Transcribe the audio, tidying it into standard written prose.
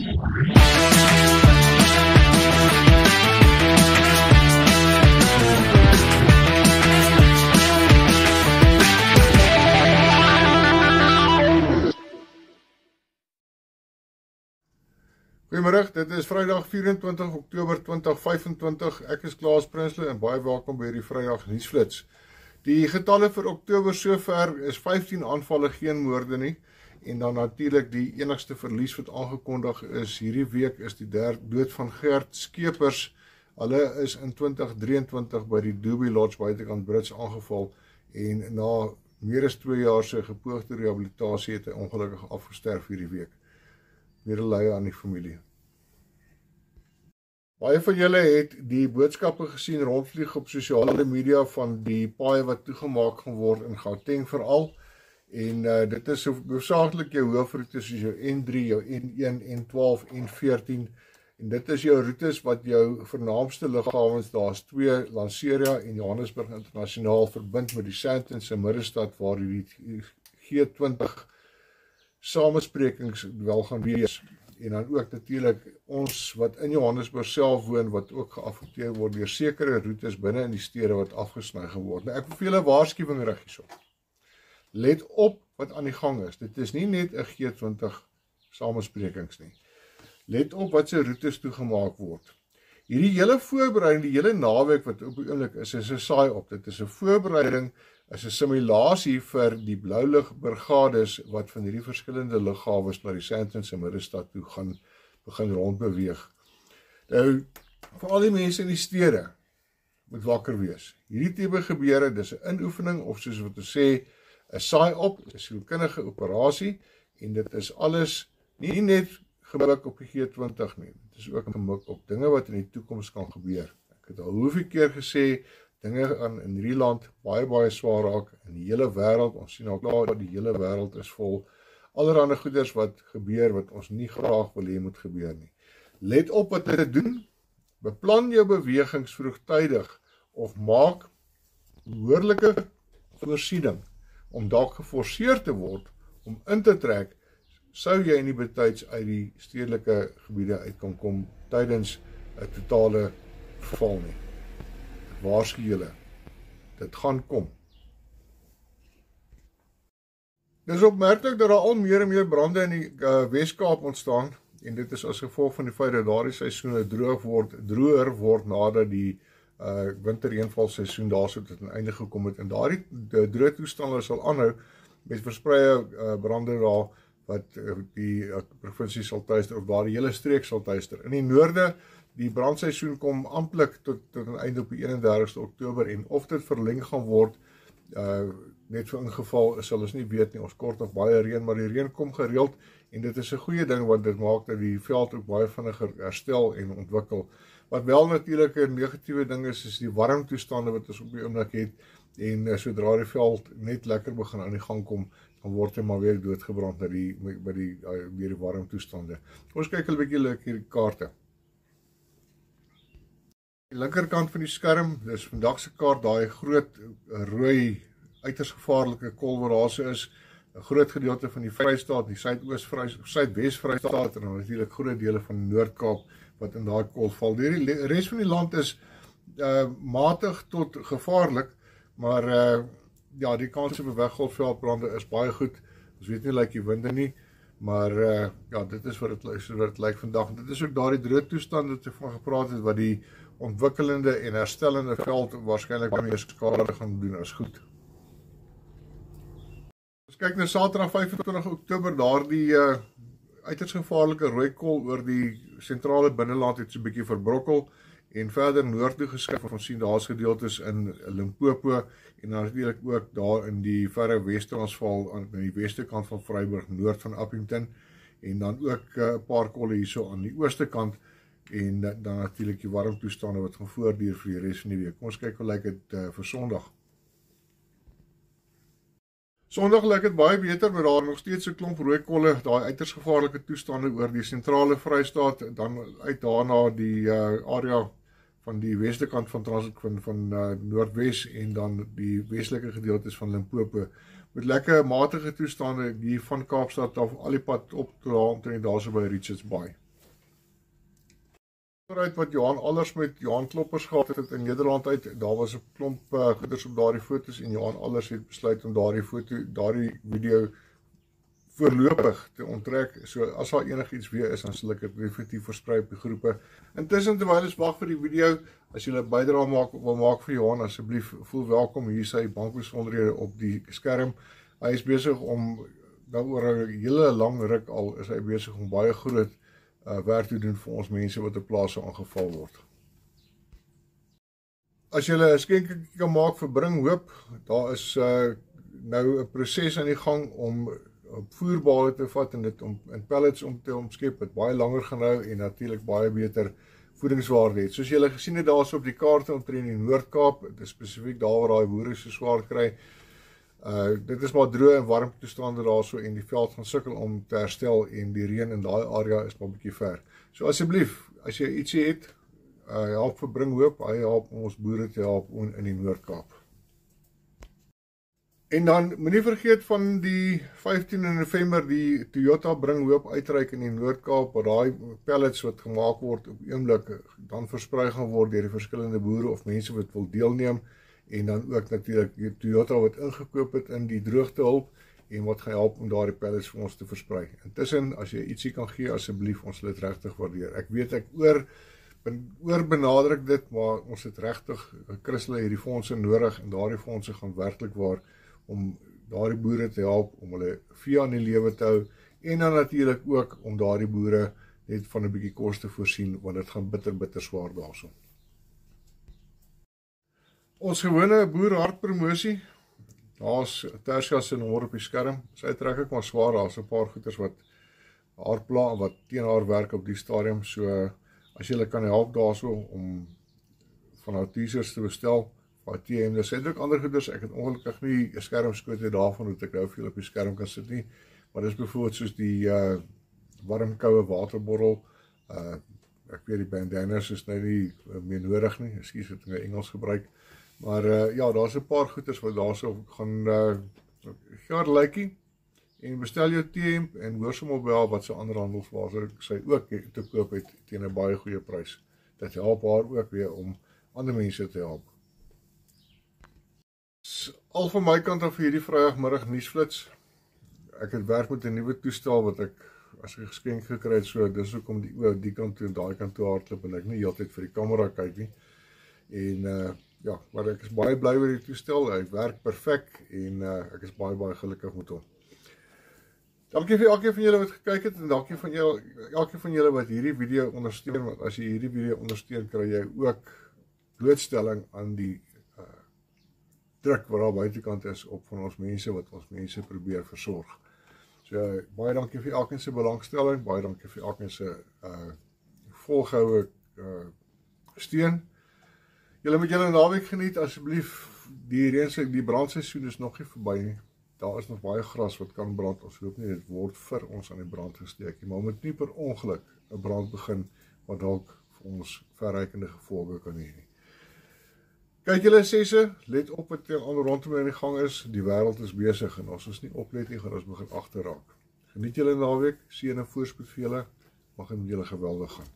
Goeiemiddag, dit is Vrydag 24 Oktober 2025. Ek is Klaas Prinsloo en baie welkom by hierdie Vrydag nuusflits. Die getalle vir Oktober sover is 15 aanvalle, geen moorde nie. En dan natuurlik die enigste verlies wat aangekondig is hierdie week is die dood van Gert Skeepers. Hulle is in 2023 by die Doobie Lodge buitekant Brits aangeval en na meer as 2 jaar se gepoogde rehabilitasie het hy ongelukkig afgesterf hierdie week. Medelee aan die familie. Baie van julle het die boodskappe gesien rondvlieg op sosiale media van die paaie wat toegemaak gaan word in Gauteng veral. En dit is hoofsaaklik jou hoofroetes soos jou N3, jou N1, N12, N14. En dit is jou roetes wat jou vernaamste lughawens, daar is 2, Lanseria en Johannesburg internasionaal verbind met die Sandton se middestad waar die G20 samesprekings wel gaan wees. En dan ook natuurlik ons wat in Johannesburg self woon wat ook geaffekteer word deur sekere roetes binne in die stede wat afgesny geword. Nou ek wil vir julle 'n waarskuwing rig hierso. Let op wat aan die gang is. Dit is nie net 'n G20 samesprekings nie. Let op wat se roetes toegemaak word. Hierdie hele voorbereiding, die hele naweek wat op die oomblik is 'n saai op. Dit is 'n voorbereiding, is 'n simulasie vir die blou lig brigades wat van hierdie verskillende lughawens na die Sandton se middestad toe gaan begin rondbeweeg. Nou, vir al die mense in die stede moet wakker wees. Hierdie tipe gebeure, dis 'n inoefening of soos wat ons sê, 'n saai op, 'n sielkundige operasie en dit is alles nie net gemik op die G20 nie. Dit is ook gemik op dinge wat in die toekoms kan gebeur. Ek het al hoeveel keer gesê dinge in hierdie land baie swaar raak in die hele wêreld. Ons sien al klaar dat die hele wêreld is vol allerlei goeders wat gebeur wat ons nie graag wil hê moet gebeur nie. Let op wat dit doen. Beplan jou bewegings vroegtydig of maak behoorlike voorsiening om dalk geforseer te word om in te trek sou jy nie betyds uit die stedelike gebiede uit kan kom tydens 'n totale verval nie. Waarsku julle, dit gaan kom. Dit is opmerklik dat daar al meer en meer brande in die Wes-Kaap ontstaan en dit is as gevolg van die feit dat daardie seisoene droër word nadat die winterreënvalseisoen daarso tot 'n einde gekom het en daardie droë toestande sal aanhou met verspreide brande daar wat die provinsie sal tuister of waar die hele streek sal tuister. In die noorde, die brandseisoen kom amptelik tot 'n einde op die 31ste Oktober en of dit verleng gaan word, net vir ingeval sal ons nie weet nie. Ons kort nog baie reën, maar die reën kom gereeld en dit is 'n goeie ding want dit maak dat die veld ook baie vinniger herstel en ontwikkel. Wat wel natuurlik 'n negatiewe ding is die warmtoestande wat ons op die oomblik het en sodra die veld net lekker begin aan die gang kom, dan word hy maar weer doodgebrand by die warmtoestande. Ons kyk 'n bietjie hierdie kaarte. Die linkerkant van die skerm, dis vandag se kaart, daai groot rooi uiters gevaarlike kol wat daar so is, 'n groot gedeelte van die Vrystaat, die Suidwes Vrystaat en dan natuurlik groot dele van die Noord-Kaap wat in daai kol val. Die res van die land is matig tot gevaarlik, maar ja, die kans op weggolfveldbrande is baie goed. Ons weet nie die winde nie, maar ja, dit is wat dit lyk vandag. Dit is ook daardie droë toestand wat ek van gepraat het wat die ontwikkelende en herstellende veld waarskynlik meer skade gaan doen as goed. Ons kyk na Saterdag 25 Oktober, daardie uiters gevaarlike rooi kol oor die sentrale binneland het so 'n bietjie verbrokkel en verder noord toe geskuif. Ons sien daar's gedeeltes in Limpopo en dan natuurlik ook daar in die verre Wes-Transvaal aan die weste kant van Vryburg, noord van Appington en dan ook 'n paar kolle hierso aan die ooste kant en dan natuurlik die warm toestande wat gaan voortduur vir die res van die week. Kom ons kyk hoe lyk dit vir Sondag. Sondag lyk dit baie beter, maar daar nog steeds 'n klomp rooi kolle, daai uiters gevaarlike toestande oor die sentrale Vrystaat, dan uit daarna die area van die weste kant van Transvaal van Noordwes en dan die westelike gedeeltes van Limpopo. Met lekker matige toestande hier van Kaapstad af al die pad op tot omtrent daarso by Richards Bay. uit wat Johan Allers met Johan Kloppers gehad het in Nederland uit, daar was 'n klomp goeders op daardie foto's en Johan Allers het besluit om daardie video voorlopig te onttrek. So as daar enigiets weer is, dan sal ek dit definitief versprei op die groepe. Intussen terwyl ons wag vir die video, as julle 'n bydrae wil maak vir Johan, asseblief voel welkom. Hier sy bankbesonderhede op die skerm. Hy is besig om nou oor 'n hele lang ruk al is hy besig om baie groot werk te doen vir ons mense wat op plase aangeval word. As jy 'n skenking kan maak vir Bring Hoop, daar is nou 'n proses aan die gang om voerbale te vat en dit in pellets om te omskep, wat baie langer gaan hou en natuurlik baie beter voedingswaarde het. Soos julle gesien het daarso op die kaarte omtrent die Noord-Kaap, dit is spesifiek daar waar daai boere so swaar kry. Dit is maar droë en warm toestande daarso en die veld gaan sukkel om te herstel en die reën in daai area is maar 'n bietjie ver. So asseblief, as jy ietsie het, help vir Bring Hoop, hy help om ons boere te help in die Noord-Kaap. En dan moenie vergeet van die 15 November die Toyota Bring Hoop uitreik in die Noord-Kaap, waar daai pellets wat gemaak word op die oomblik dan versprei gaan word deur die verskillende boere of mense wat wil deelneem. En dan ook natuurlik die Toyota wat ingekoop het in die droogtehulp en wat gaan help om daardie pellets vir ons te versprei. Intussen, as jy ietsie kan gee, asseblief, ons sal dit regtig waardeer. Ek weet ek oorbenadruk dit, maar ons het regtig Christene hierdie fondse nodig en daardie fondse gaan werklik waar om daardie boere te help om hulle vee aan die lewe te hou en dan natuurlik ook om daardie boere net van 'n bietjie kos te voorsien, want dit gaan bitter swaar daarso. Ons gewone boerhart promosie, daar's Tersia se nommer op die skerm. Sy trek ek maar swaar, daar's 'n paar goeders wat haar pla wat teen haar werk op die stadium. So as jy kan help daarso om van haar teasers te bestel, haar TM, sy het ook ander goeders. Ek het ongelukkig nie 'n skermskote daarvan dat ek nou veel op die skerm kan sit nie, maar dis byvoorbeeld soos die warm koue waterbottel. Ek weet die bandanas is nou nie meer nodig nie, ekskuus het ek Engels gebruik. Maar ja, daar's 'n paar goeders wat daarso gaan lykie. En bestel jou TM en hoor sommer wel wat so ander handelsware sy ook te koop het teen 'n baie goeie prys. Dit help haar ook weer om ander mense te help. Al van my kant af vir hierdie Vrydagmiddag nuusflits. Ek het werk met 'n nuwe toestel wat ek as 'n geskenk gekry het, so dis hoekom die kant toe en daai kant toe hardloop en ek nie heeltyd vir die kamera kyk nie. En ja, maar ek is baie bly oor die toestel. Hy werk perfek en ek is baie gelukkig met hom. Dankie vir elkeen van julle wat gekyk het en dankie vir elkeen van julle wat hierdie video ondersteun, want as jy hierdie video ondersteun, kry jy ook blootstelling aan die druk wat daar buitekant is op van ons mense wat ons mense probeer versorg. So baie dankie vir elkeen se belangstelling, baie dankie vir elkeen se volgehoue steun. Julle moet julle naweek geniet, asseblief. Die brandseisoen is nog nie verby nie. Daar is nog baie gras wat kan brand. Ons hoop nie dit word vir ons aan die brand gesteek nie, maar moet nie per ongeluk 'n brand begin wat dalk vir ons verrykende gevolge kan hê nie. Kyk julle sesse, let op wat rondom in die gang is. Die wêreld is besig en as ons nie oplet nie, gaan ons begin agterraak. Geniet julle naweek, seën en voorspoed vir julle. Mag dit met julle geweldig gaan.